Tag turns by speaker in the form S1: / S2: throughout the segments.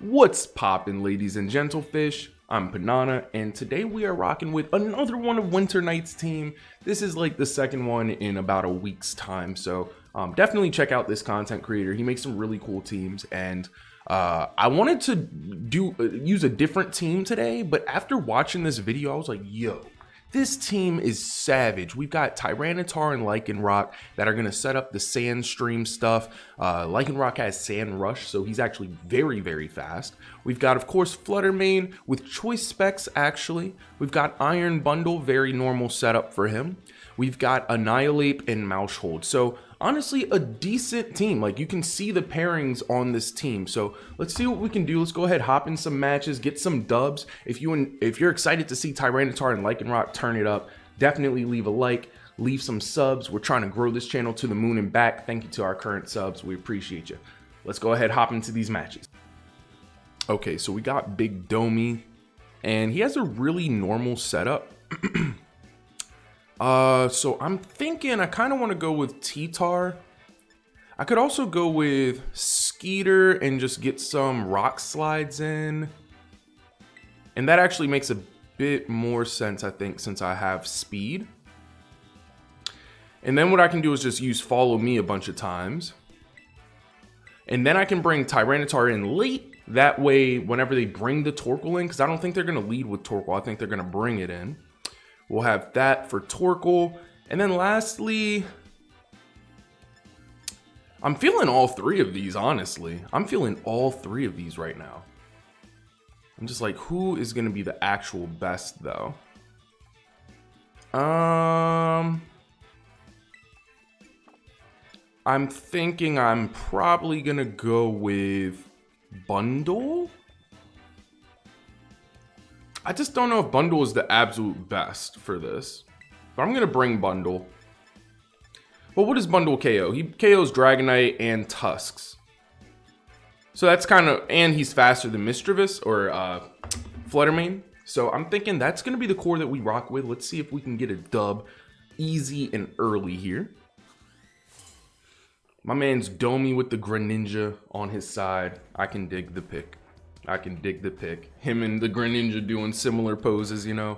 S1: What's poppin', ladies and gentlefish? I'm Banana, and today we are rocking with another one of Winter Knight's team. This is like the second one in about a week's time, so definitely check out this content creator. He makes some really cool teams, and I wanted to use a different team today, but after watching this video, I was like, yo, this team is savage. We've got Tyranitar and Lycanroc that are going to set up the sand stream stuff. Lycanroc has sand rush, so he's actually very, very fast. We've got, of course, Fluttermane with choice specs, actually. We've got Iron Bundle, very normal setup for him. We've got Annihilate and Maushold. So honestly, a decent team. Like, you can see the pairings on this team. So let's see what we can do. Let's go ahead, hop in some matches, get some dubs. If you're excited to see Tyranitar and Lycanroc turn it up, definitely leave a like, leave some subs. We're trying to grow this channel to the moon and back. Thank you to our current subs. We appreciate you. Let's go ahead, hop into these matches. Okay, so we got Big Domi, and he has a really normal setup. So I'm thinking I kind of want to go with T-Tar. I could also go with Skeeter and just get some rock slides in. And that actually makes a bit more sense, I think, since I have speed. And then what I can do is just use Follow Me a bunch of times. And then I can bring Tyranitar in late. That way, whenever they bring the Torkoal in, because I don't think they're going to lead with Torkoal. I think they're going to bring it in. We'll have that for Torkoal. And then lastly, I'm feeling all three of these, honestly. I'm feeling all three of these right now. I'm just like, who is going to be the actual best, though? I'm thinking I'm probably going to go with Bundle. I just don't know if Bundle is the absolute best for this. But I'm going to bring Bundle. But what does Bundle KO? He KOs Dragonite and Tusks. So that's kind of... And he's faster than Mischievous or Fluttermane. So I'm thinking that's going to be the core that we rock with. Let's see if we can get a dub easy and early here. My man's Domi with the Greninja on his side. I can dig the pick. I can dig the pick. Him and the Greninja doing similar poses, you know.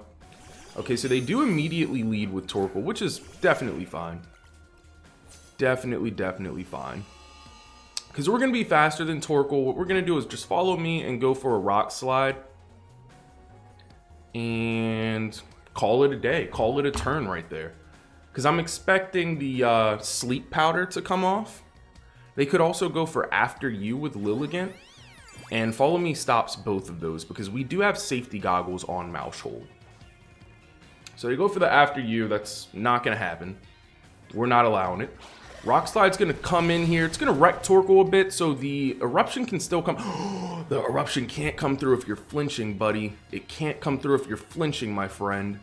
S1: Okay, so they do immediately lead with Torkoal, which is definitely fine. Definitely fine. Because we're going to be faster than Torkoal. What we're going to do is just Follow Me and go for a Rock Slide. And call it a day. Call it a turn right there. Because I'm expecting the Sleep Powder to come off. They could also go for After You with Lilligant. And Follow Me stops both of those because we do have safety goggles on Maushold. So they go for the After You. That's not going to happen. We're not allowing it. Rock Slide's going to come in here. It's going to wreck Torkoal a bit, so the Eruption can still come. The Eruption can't come through if you're flinching, buddy. It can't come through if you're flinching, my friend.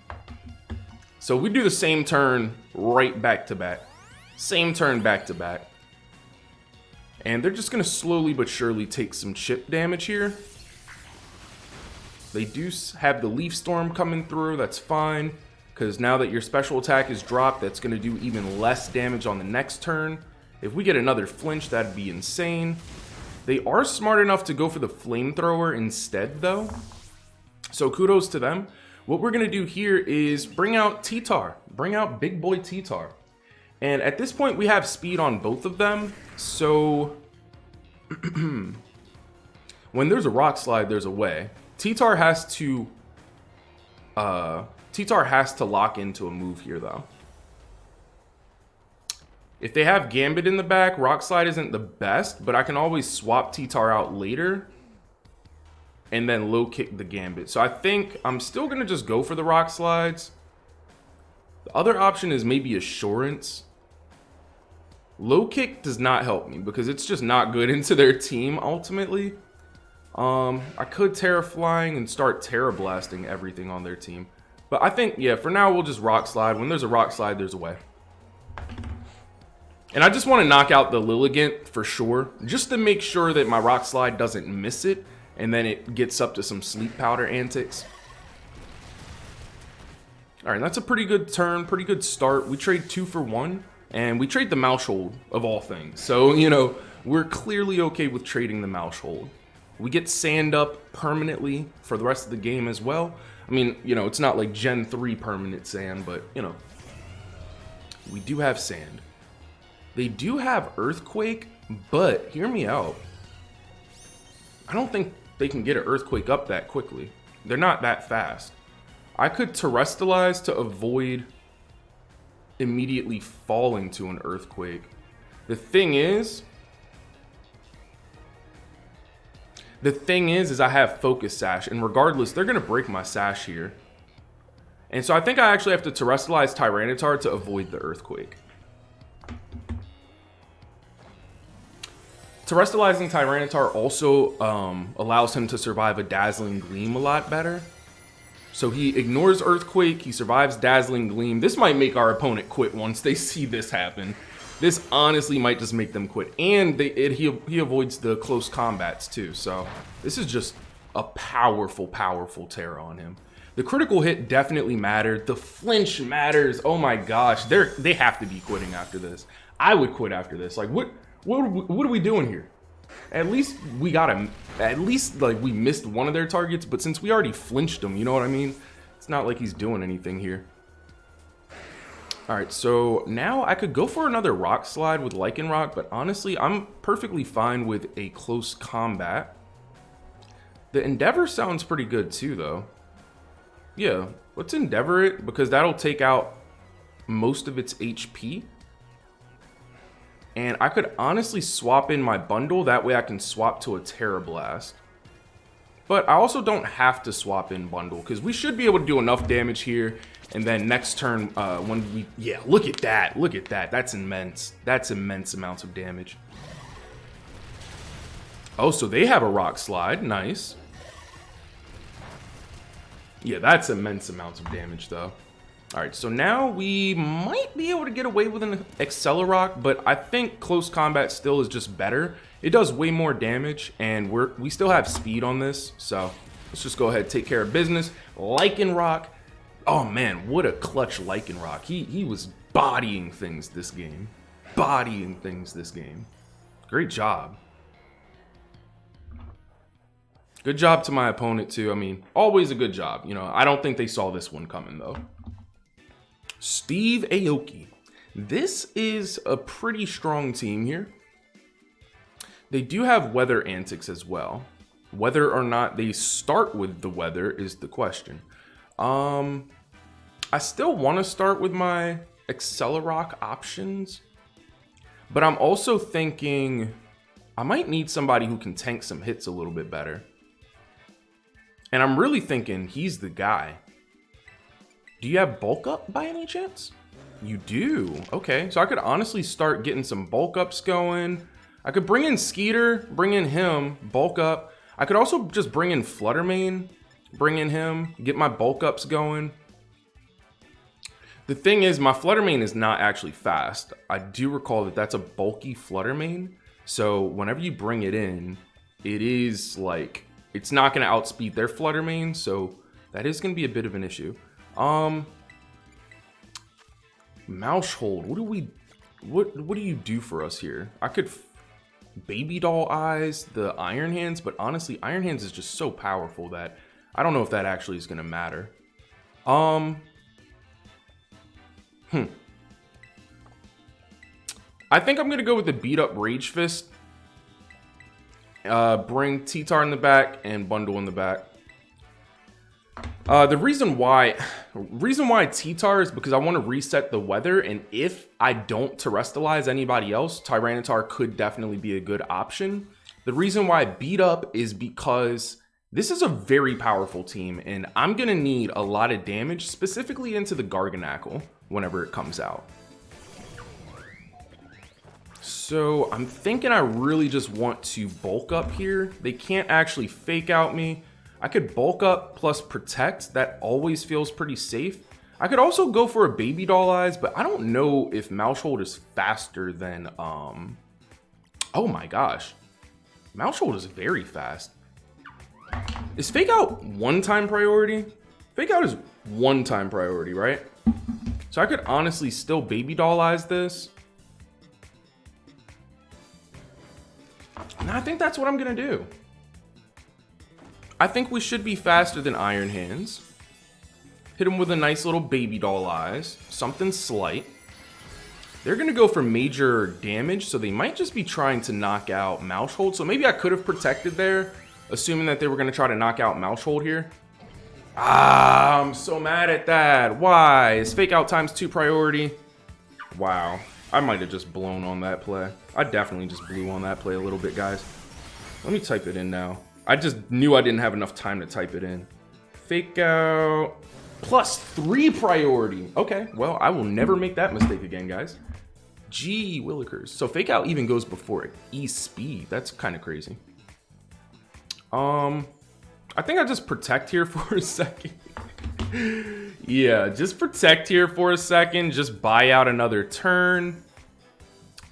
S1: So we do the same turn right back to back. Same turn back to back. And they're just going to slowly but surely take some chip damage here. They do have the Leaf Storm coming through. That's fine. Because now that your special attack is dropped, that's going to do even less damage on the next turn. If we get another flinch, that'd be insane. They are smart enough to go for the Flamethrower instead, though. So kudos to them. What we're going to do here is bring out T-Tar. Bring out big boy T-Tar. And at this point, we have speed on both of them. So when there's a Rock Slide, there's a way. T-Tar has to lock into a move here, though. If they have Gambit in the back, Rock Slide isn't the best, but I can always swap T-Tar out later and then low kick the Gambit. So I think I'm still going to just go for the Rock Slides. The other option is maybe Assurance. Low kick does not help me because it's just not good into their team ultimately. I could Terra Flying and start Terra Blasting everything on their team. But I think, yeah, for now we'll just Rock Slide. When there's a Rock Slide, there's a way. And I just want to knock out the Lilligant for sure. Just to make sure that my Rock Slide doesn't miss it. And then it gets up to some Sleep Powder antics. Alright, that's a pretty good turn, pretty good start. We trade 2 for 1. And we trade the Maushold, of all things. So, you know, we're clearly okay with trading the Maushold. We get sand up permanently for the rest of the game as well. I mean, you know, it's not like Gen 3 permanent sand, but, you know, we do have sand. They do have Earthquake, but hear me out. I don't think they can get an Earthquake up that quickly. They're not that fast. I could Terrestrialize to avoid immediately falling to an Earthquake. The thing is I have Focus Sash, and regardless, they're going to break my Sash here. And so I think I actually have to Terrestrialize Tyranitar to avoid the Earthquake. Terrestrializing Tyranitar also allows him to survive a Dazzling Gleam a lot better. So he ignores Earthquake, he survives Dazzling Gleam. This might make our opponent quit once they see this happen. This honestly might just make them quit. And he avoids the close combats too. So this is just a powerful, powerful Terra on him. The critical hit definitely mattered. The flinch matters. Oh my gosh. They have to be quitting after this. I would quit after this. Like, what are we doing here? At least we got him. At least, like, we missed one of their targets. But since we already flinched him, you know what I mean? It's not like he's doing anything here. Alright, so now I could go for another Rock Slide with Lycanroc, but honestly, I'm perfectly fine with a close combat. The Endeavor sounds pretty good too, though. Yeah, let's Endeavor it, because that'll take out most of its HP. And I could honestly swap in my bundle, that way I can swap to a Terra Blast. But I also don't have to swap in bundle, because we should be able to do enough damage here. And then next turn, when we... Yeah, look at that. Look at that. That's immense. That's immense amounts of damage. Oh, so they have a Rock Slide. Nice. Yeah, that's immense amounts of damage, though. Alright, so now we might be able to get away with an Accelerock, but I think Close Combat still is just better. It does way more damage, and we still have speed on this, so let's just go ahead and take care of business. Lycanroc. Oh man, what a clutch Lycanroc. He was bodying things this game. Bodying things this game. Great job. Good job to my opponent too. I mean, always a good job. You know, I don't think they saw this one coming though. Steve Aoki. This is a pretty strong team here. They do have Weather Antics as well. Whether or not they start with the Weather is the question. I still want to start with my Accelerock options, but I'm also thinking I might need somebody who can tank some hits a little bit better. And I'm really thinking he's the guy. Do you have Bulk Up by any chance? You do. Okay, so I could honestly start getting some Bulk Ups going. I could bring in Skeeter, bring in him, Bulk Up. I could also just bring in Fluttermane, bring in him, get my Bulk Ups going. The thing is, my Fluttermane is not actually fast. I do recall that that's a bulky Fluttermane. So whenever you bring it in, it is like, it's not going to outspeed their Fluttermane. So that is going to be a bit of an issue. Mousehold, what do you do for us here? I could Baby Doll Eyes, the Iron Hands, but honestly, Iron Hands is just so powerful that I don't know if that actually is going to matter. I think I'm going to go with the beat up Rage Fist. Bring T-Tar in the back and Bundle in the back. The reason why T-Tar is because I want to reset the weather, and if I don't Terrestrialize anybody else, Tyranitar could definitely be a good option. The reason why I beat up is because this is a very powerful team, and I'm going to need a lot of damage, specifically into the Garganackle, whenever it comes out. So I'm thinking I really just want to bulk up here. They can't actually fake out me. I could bulk up plus protect. That always feels pretty safe. I could also go for a Baby Doll Eyes, but I don't know if Mousehold is faster than, oh my gosh. Mousehold is very fast. Is Fake Out one-time priority? Fake Out is one-time priority, right? So I could honestly still Baby Doll Eyes this. And I think that's what I'm gonna do. I think we should be faster than Iron Hands. Hit him with a nice little baby doll eyes. Something slight. They're going to go for major damage, so they might just be trying to knock out Mousehold. So maybe I could have protected there, assuming that they were going to try to knock out Mousehold here. Ah, I'm so mad at that. Why? Is Fake Out ×2 priority? Wow. I might have just blown on that play. I definitely just blew on that play a little bit, guys. Let me type it in now. I just knew I didn't have enough time to type it in. Fake Out +3 priority. Okay, well, I will never make that mistake again, guys. Gee willikers. So Fake Out even goes before E-Speed. That's kind of crazy. I think I just protect here for a second. Yeah, just protect here for a second. Just buy out another turn.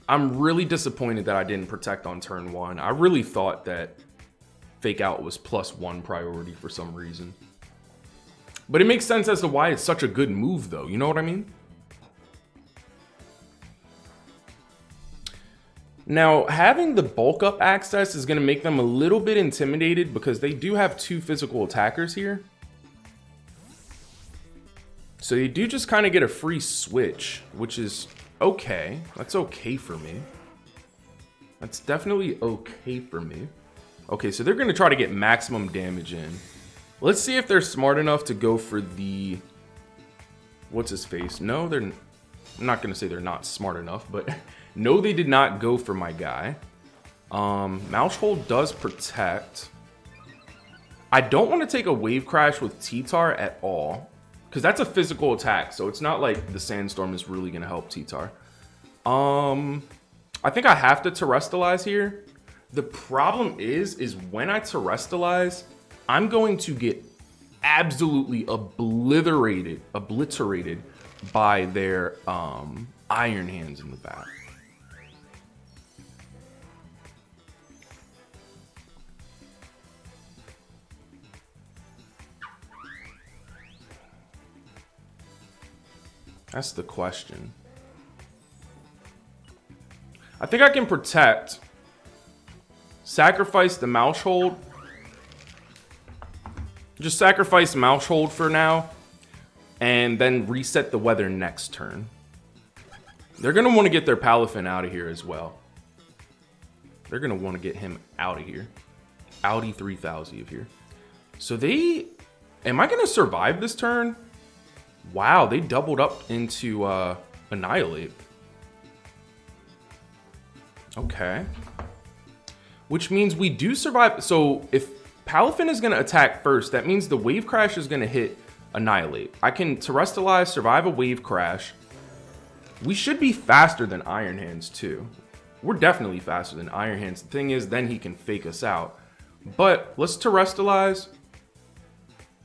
S1: I'm really disappointed that I didn't protect on turn 1. I really thought that Fake Out was +1 priority for some reason. But it makes sense as to why it's such a good move, though. You know what I mean? Now, having the bulk up access is going to make them a little bit intimidated because they do have 2 physical attackers here. So you do just kind of get a free switch, which is okay. That's okay for me. That's definitely okay for me. Okay, so they're going to try to get maximum damage in. Let's see if they're smart enough to go for the... What's his face? No, they're... I'm not going to say they're not smart enough, but... No, they did not go for my guy. Mousehold does protect. I don't want to take a Wave Crash with T-Tar at all. Because that's a physical attack, so it's not like the Sandstorm is really going to help T-Tar. I think I have to Terrestrialize here. The problem is when I Terrestrialize, I'm going to get absolutely obliterated by their Iron Hands in the back. That's the question. I think I can protect. Sacrifice the Mousehold. Just sacrifice Mousehold for now. And then reset the weather next turn. They're going to want to get their Palafin out of here as well. They're going to want to get him out of here. Audi 3000 of here. So they... Am I going to survive this turn? Wow, they doubled up into Annihilate. Okay. Which means we do survive. So if Palafin is going to attack first, that means the Wave Crash is going to hit Annihilate. I can Terrestrialize, survive a Wave Crash. We should be faster than Iron Hands too. We're definitely faster than Iron Hands. The thing is, then he can fake us out. But let's Terrestrialize,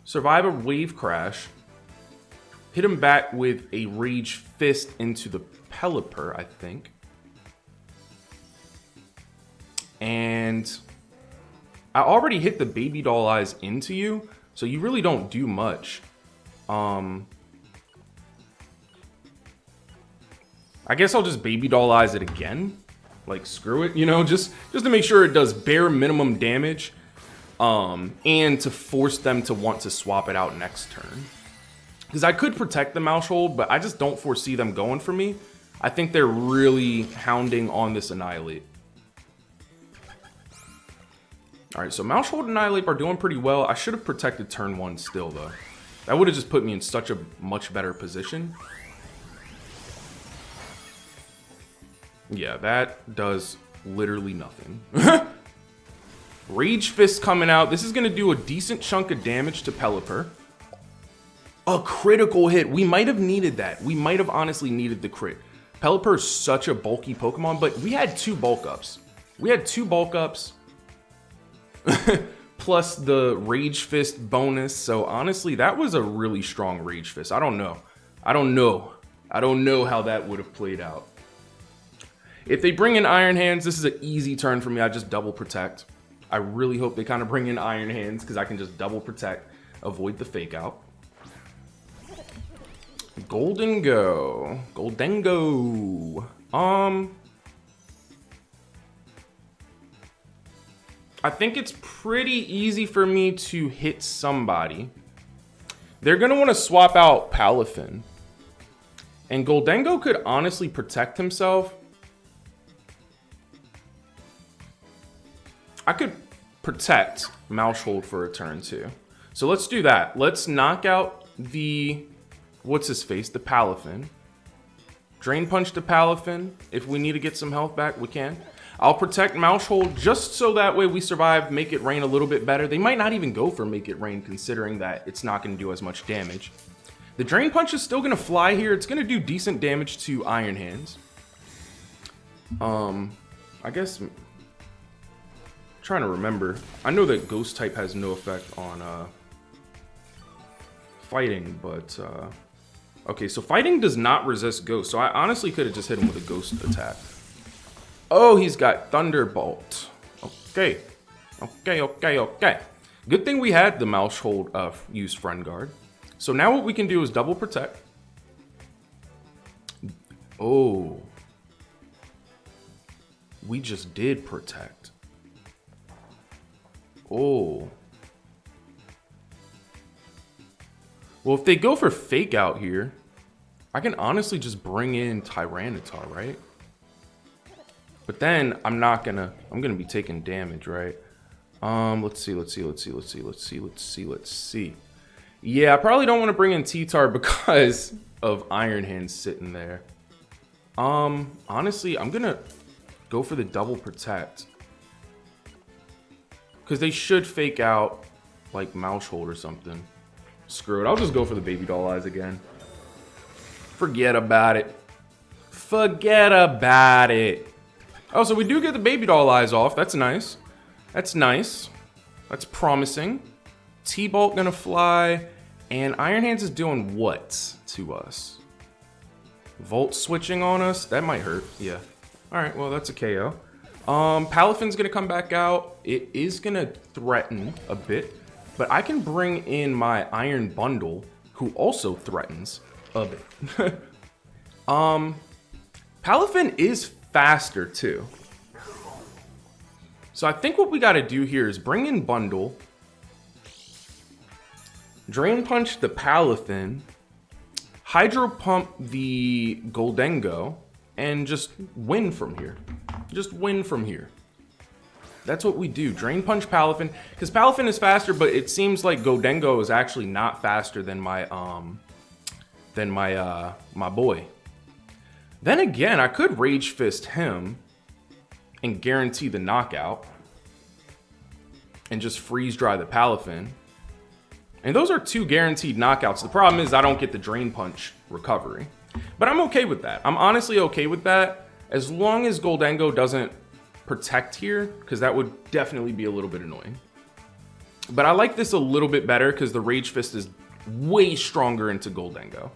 S1: survive a Wave Crash. Hit him back with a Rage Fist into the Pelipper, I think. And I already hit the Baby Doll Eyes into you, so you really don't do much. I guess I'll just Baby Doll Eyes it again. Like, screw it, you know, just to make sure it does bare minimum damage. And to force them to want to swap it out next turn. Because I could protect the Mousehold, but I just don't foresee them going for me. I think they're really hounding on this Annihilate. Alright, so Mousehold and Annihilate are doing pretty well. I should have protected turn 1 still, though. That would have just put me in such a much better position. Yeah, that does literally nothing. Rage Fist coming out. This is going to do a decent chunk of damage to Pelipper. A critical hit. We might have needed that. We might have honestly needed the crit. Pelipper is such a bulky Pokemon, but we had 2 bulk ups. We had 2 bulk ups. Plus the Rage Fist bonus. So honestly, that was a really strong Rage Fist. I don't know. I don't know how that would have played out. If they bring in Iron Hands, this is an easy turn for me. I just double protect. I really hope they kind of bring in Iron Hands because I can just double protect, avoid the fake out. Golden Go. I think it's pretty easy for me to hit somebody. They're going to want to swap out Palafin. And Goldengo could honestly protect himself. I could protect Maushold for a turn too. So let's do that. Let's knock out the... What's his face? The Palafin. Drain Punch the Palafin. If we need to get some health back, we can. I'll protect Maushold just so that way we survive Make It Rain a little bit better. They might not even go for Make It Rain considering that it's not going to do as much damage. The Drain Punch is still going to fly here. It's going to do decent damage to Iron Hands. I guess... I'm trying to remember. I know that Ghost type has no effect on fighting, but... Okay, so fighting does not resist Ghost, so I honestly could have just hit him with a Ghost attack. Oh, he's got Thunderbolt. Okay. Okay. Good thing we had the Maushold use Friend Guard. So now what we can do is double protect. Oh. We just did protect. Oh. Well, if they go for Fake Out here, I can honestly just bring in Tyranitar, right? But then I'm gonna be taking damage, right? Let's see. Yeah, I probably don't want to bring in T-Tar because of Iron Hands sitting there. Honestly, I'm gonna go for the double protect. Because they should Fake Out like Maushold or something. Screw it, I'll just go for the Baby Doll Eyes again. Forget about it. Forget about it. Oh, so we do get the Baby Doll Eyes off. That's nice. That's nice. That's promising. T-Bolt gonna fly. And Iron Hands is doing what to us? Volt switching on us? That might hurt. Yeah. Alright, well, that's a KO. Palafin's gonna come back out. It is gonna threaten a bit. But I can bring in my Iron Bundle, who also threatens a bit. Palafin is faster too. So I think what we got to do here is bring in Bundle, Drain Punch the Palafin, Hydro Pump the Goldengo, and just win from here. Just win from here. That's what we do. Drain Punch Palafin, because Palafin is faster, but it seems like Goldengo is actually not faster than my my boy. Then again, I could Rage Fist him and guarantee the knockout and just freeze dry the Palafin. And those are two guaranteed knockouts. The problem is I don't get the Drain Punch recovery. But I'm okay with that. I'm honestly okay with that as long as Goldengo doesn't protect here, because that would definitely be a little bit annoying. But I like this a little bit better because the Rage Fist is way stronger into Goldengo.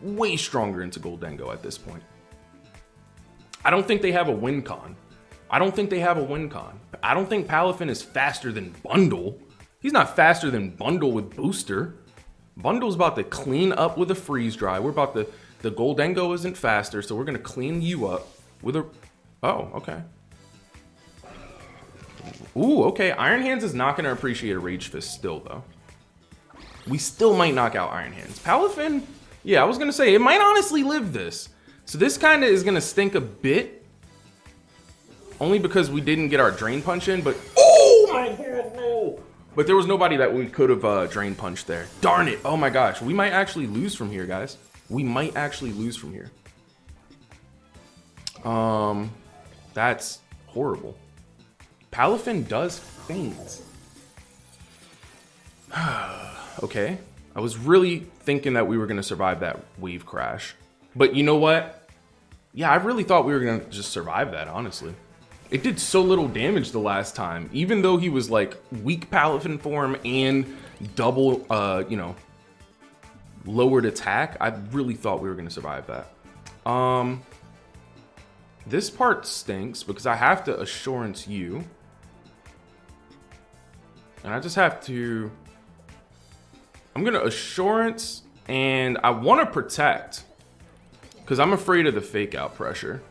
S1: Way stronger into Goldengo at this point. I don't think they have a win con. I don't think Palafin is faster than Bundle. He's not faster than Bundle with Booster. Bundle's about to clean up with a Freeze Dry. The Goldengo isn't faster, so we're going to clean you up with a... Oh, okay. Ooh, okay. Iron Hands is not going to appreciate a Rage Fist still, though. We still might knock out Iron Hands. Palafin, yeah, I was going to say, it might honestly live this. So this kind of is going to stink a bit. Only because we didn't get our Drain Punch in, but... Oh my god, no! But there was nobody that we could have Drain Punched there. Darn it! Oh my gosh, we might actually lose from here, guys. We might actually lose from here. That's horrible. Palafin does faint. Okay. I was really thinking that we were going to survive that wave crash. But you know what? Yeah, I really thought we were going to just survive that, honestly. It did so little damage the last time. Even though he was like weak Palafin form and double, lowered attack, I really thought we were going to survive that. This part stinks because I have to Assurance you. And I just have to... I'm going to Assurance, and I want to Protect. Because I'm afraid of the Fake Out pressure.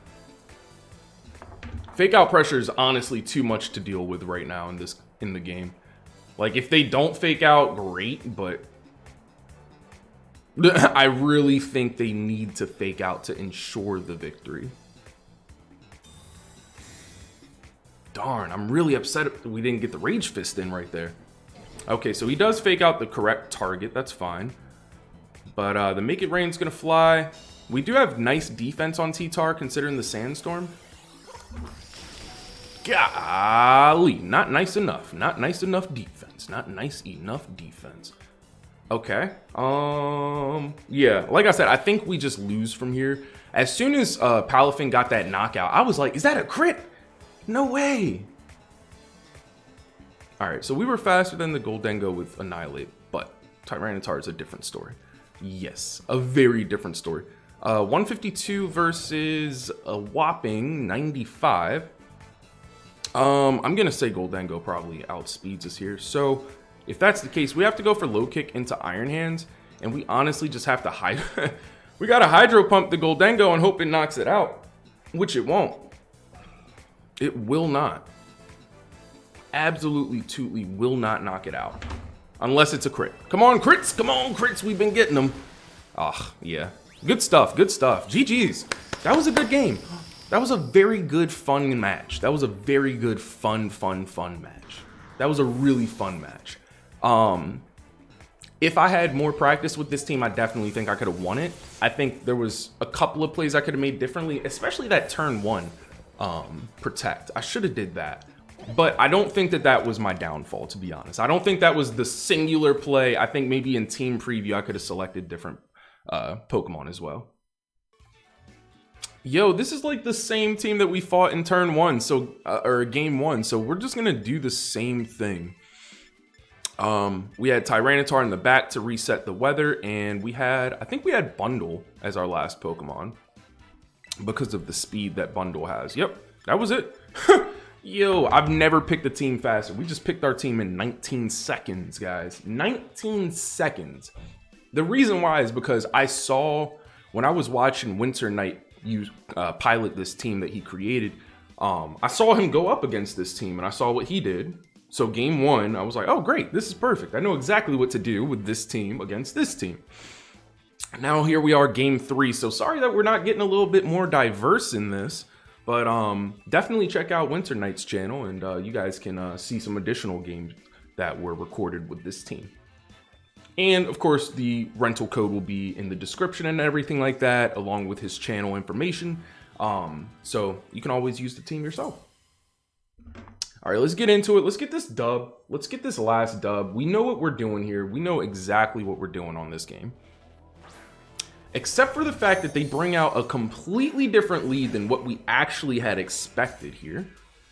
S1: Fake Out pressure is honestly too much to deal with right now in this in the game. Like, if they don't fake out, great, but I really think they need to fake out to ensure the victory. Darn, I'm really upset that we didn't get the Rage Fist in right there. Okay, so he does fake out the correct target. That's fine. But the Make It Rain's going to fly. We do have nice defense on T-Tar considering the Sandstorm. Golly, not nice enough. Not nice enough defense. Not nice enough defense. Okay. Yeah, like I said, I think we just lose from here. As soon as Palafin got that knockout, I was like, is that a crit? No way. All right, so we were faster than the Goldengo with Annihilate, but Tyranitar is a different story. Yes, a very different story. 152 versus a whopping 95. I'm gonna say Goldengo probably outspeeds us here. So if that's the case, we have to go for low kick into Iron Hands, and we honestly just have to we gotta Hydro Pump the Goldengo and hope it knocks it out, which it won't. It will not. Absolutely, tootly will not knock it out. Unless it's a crit. Come on, crits! Come on, crits! We've been getting them. Ah, yeah. Good stuff, good stuff. GG's. That was a good game. That was a very good, fun match. That was a very good, fun match. That was a really fun match. If I had more practice with this team, I definitely think I could have won it. I think there was a couple of plays I could have made differently, especially that turn 1 protect. I should have did that. But I don't think that that was my downfall, to be honest. I don't think that was the singular play. I think maybe in team preview, I could have selected different Pokemon as well. Yo, this is like the same team that we fought in turn 1, so or game 1. So we're just gonna do the same thing. We had Tyranitar in the back to reset the weather, and I think we had Bundle as our last Pokemon because of the speed that Bundle has. Yep, that was it. Yo, I've never picked a team faster. We just picked our team in 19 seconds, guys. 19 seconds. The reason why is because I saw, when I was watching Winter Knight pilot this team that he created, I saw him go up against this team, and I saw what he did. So game 1, I was like, oh, great, this is perfect. I know exactly what to do with this team against this team. Now here we are, game 3. So sorry that we're not getting a little bit more diverse in this. But definitely check out Winter Knight's channel, and you guys can see some additional games that were recorded with this team. And of course, the rental code will be in the description and everything like that, along with his channel information. So you can always use the team yourself. All right, let's get into it. Let's get this dub. Let's get this last dub. We know what we're doing here. We know exactly what we're doing on this game. Except for the fact that they bring out a completely different lead than what we actually had expected here.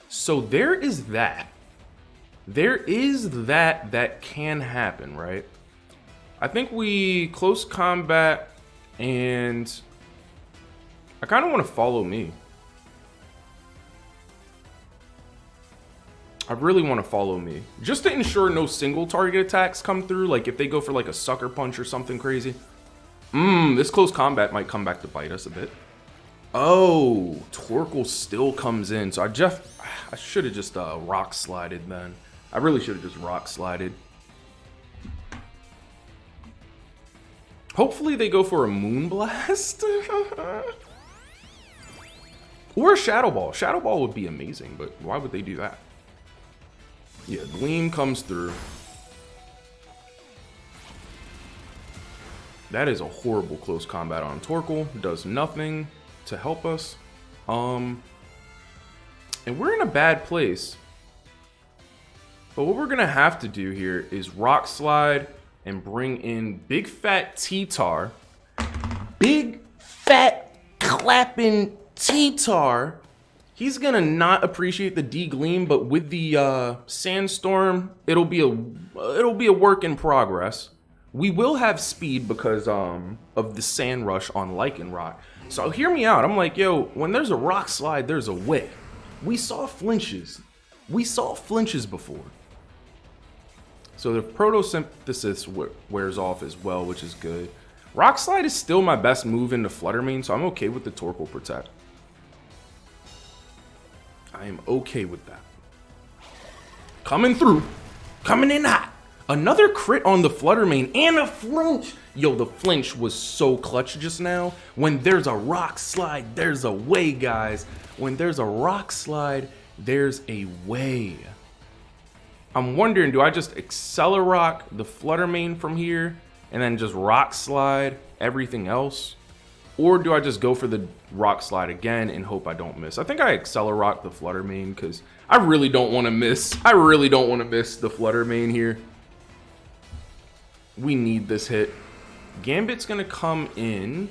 S1: So there is that. There is that can happen, right? I think we close combat, and I kind of want to follow me. I really want to follow me. Just to ensure no single target attacks come through, like if they go for like a sucker punch or something crazy. This close combat might come back to bite us a bit. Oh, Torkoal still comes in. So I should have just rock slided then. I really should have just rock slided. Hopefully they go for a Moonblast. Or a Shadow Ball. Shadow Ball would be amazing, but why would they do that? Yeah, Gleam comes through. That is a horrible close combat on Torkoal. Does nothing to help us. And we're in a bad place. But what we're going to have to do here is Rock Slide and bring in Big Fat T-Tar. Big Fat Clapping T-Tar. He's going to not appreciate the D-Gleam, but with the Sandstorm, it'll be a work in progress. We will have speed because of the Sand Rush on Lycanroc. So hear me out. I'm like, yo, when there's a Rock Slide, there's a way. We saw flinches. We saw flinches before. So the Photosynthesis wears off as well, which is good. Rock Slide is still my best move into Flutter Mane, so I'm okay with the Torkoal Protect. I am okay with that. Coming through. Coming in hot. Another crit on the Flutter Mane and a flinch. Yo, the flinch was so clutch just now. When there's a rock slide, there's a way, guys. When there's a rock slide, there's a way. I'm wondering, do I just Accelerock the Flutter Mane from here and then just rock slide everything else? Or do I just go for the rock slide again and hope I don't miss? I think I Accelerock the Flutter Mane because I really don't want to miss. I really don't want to miss the Flutter Mane here. We need this hit. Gambit's going to come in.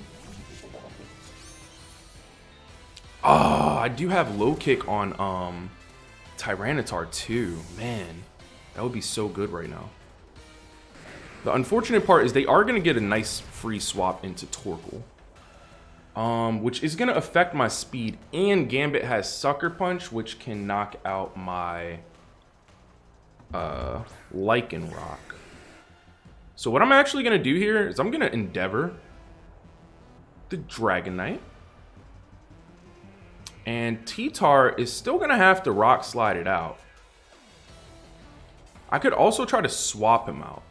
S1: Oh, I do have low kick on Tyranitar too. Man, that would be so good right now. The unfortunate part is they are going to get a nice free swap into Torkoal. Which is going to affect my speed. And Gambit has Sucker Punch, which can knock out my Lycanroc. So what I'm actually going to do here is I'm going to Endeavor the Dragonite. And T-Tar is still going to have to rock slide it out. I could also try to swap him out.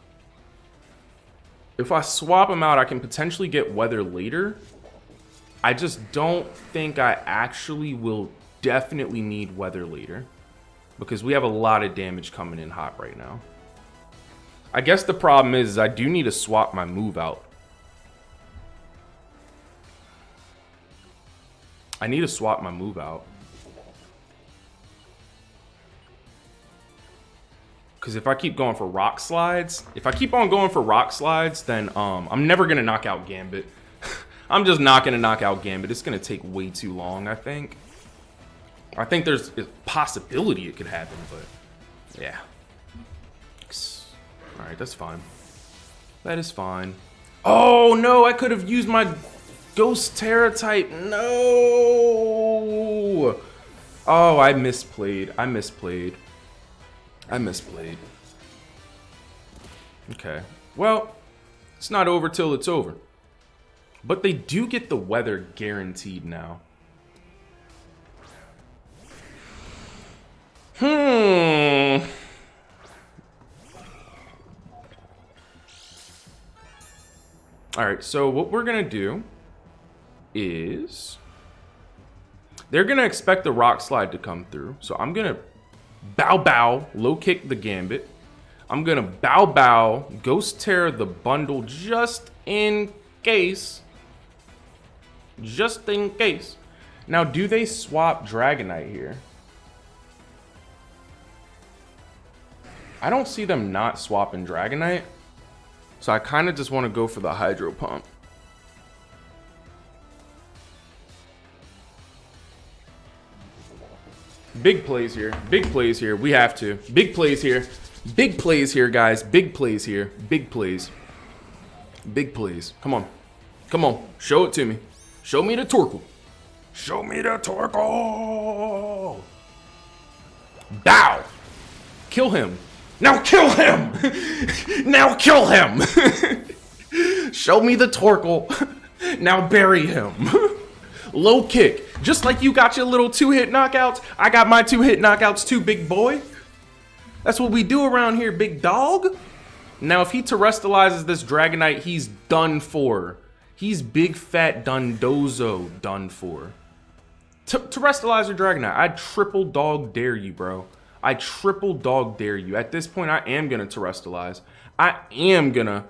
S1: If I swap him out, I can potentially get Weather later. I just don't think I actually will definitely need Weather later. Because we have a lot of damage coming in hot right now. I guess the problem is I do need to swap my move out. I need to swap my move out. Because if I keep going for rock slides, then I'm never going to knock out Gambit. I'm just not going to knock out Gambit. It's going to take way too long, I think. I think there's a possibility it could happen, but yeah. Alright, that's fine. That is fine. Oh, no, I could have used my Ghost Terra type. No! Oh, I misplayed. Okay. Well, it's not over till it's over. But they do get the weather guaranteed now. Alright, so what we're going to do is they're going to expect the rock slide to come through. So I'm going to bow, low kick the Gambit. I'm going to bow, Ghost Terror the bundle just in case. Just in case. Now, do they swap Dragonite here? I don't see them not swapping Dragonite. So I kind of just want to go for the Hydro Pump. Big plays here. Big plays here. We have to. Big plays here. Big plays here, guys. Big plays here. Big plays. Big plays. Come on. Come on. Show it to me. Show me the Torkoal. Show me the Torkoal. Bow. Kill him. Now kill him! Now kill him! Show me the Torkoal. Now bury him. Low kick. Just like you got your little 2-hit knockouts, I got my 2-hit knockouts too, big boy. That's what we do around here, big dog. Now, if he terrestrializes this Dragonite, he's done for. He's big fat Dundozo done for. Terrestrialize your Dragonite. I triple dog dare you, bro. I triple dog dare you. At this point, I am going to terrestrialize. I am going to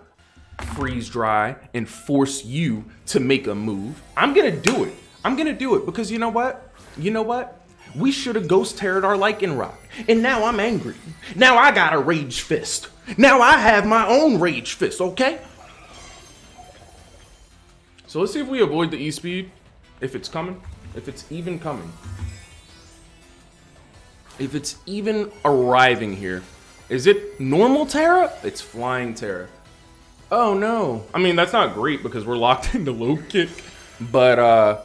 S1: freeze dry and force you to make a move. I'm going to do it. I'm going to do it because you know what? You know what? We should have Ghost Terrored our Lycanroc. And now I'm angry. Now I got a Rage Fist. Now I have my own Rage Fist, okay? So let's see if we avoid the E-Speed. If it's coming. If it's even coming. If it's even arriving here. Is it normal Terra? It's flying Terra. Oh no. I mean, that's not great because we're locked into low kick. But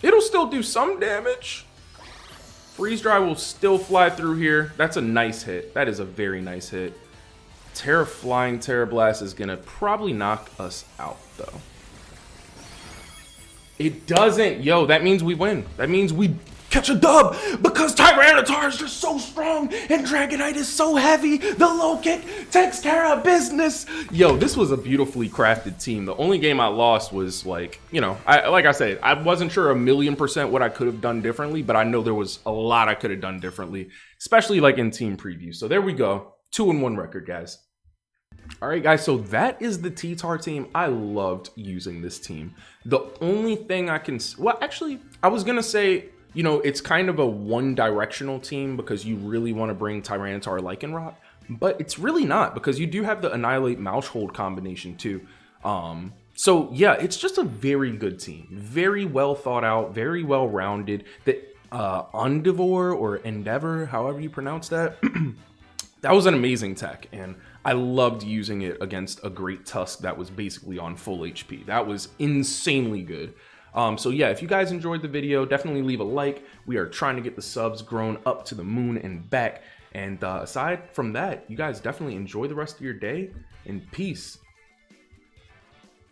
S1: it'll still do some damage. Freeze Dry will still fly through here. That's a nice hit. That is a very nice hit. Terra Flying Terra Blast is gonna probably knock us out though. It doesn't. Yo, that means we win. That means we catch a dub because Tyranitar is just so strong and Dragonite is so heavy. The low kick takes care of business. Yo, this was a beautifully crafted team. The only game I lost was like, you know, like I said, I wasn't sure 1,000,000% what I could have done differently, but I know there was a lot I could have done differently, especially like in team preview. So there we go. 2-1 record, guys. All right, guys, so that is the T-Tar team. I loved using this team. The only thing I can, well, actually, I was going to say, you know, it's kind of a one-directional team because you really want to bring Tyranitar Lycanroc, but it's really not because you do have the Annihilate Mousehold combination too. So yeah, it's just a very good team. Very well thought out, very well rounded. The Undivore or Endeavor, however you pronounce that, that was an amazing tech, and I loved using it against a Great Tusk that was basically on full HP. That was insanely good. So yeah, if you guys enjoyed the video, definitely leave a like. We are trying to get the subs grown up to the moon and back. And aside from that, you guys definitely enjoy the rest of your day, and peace.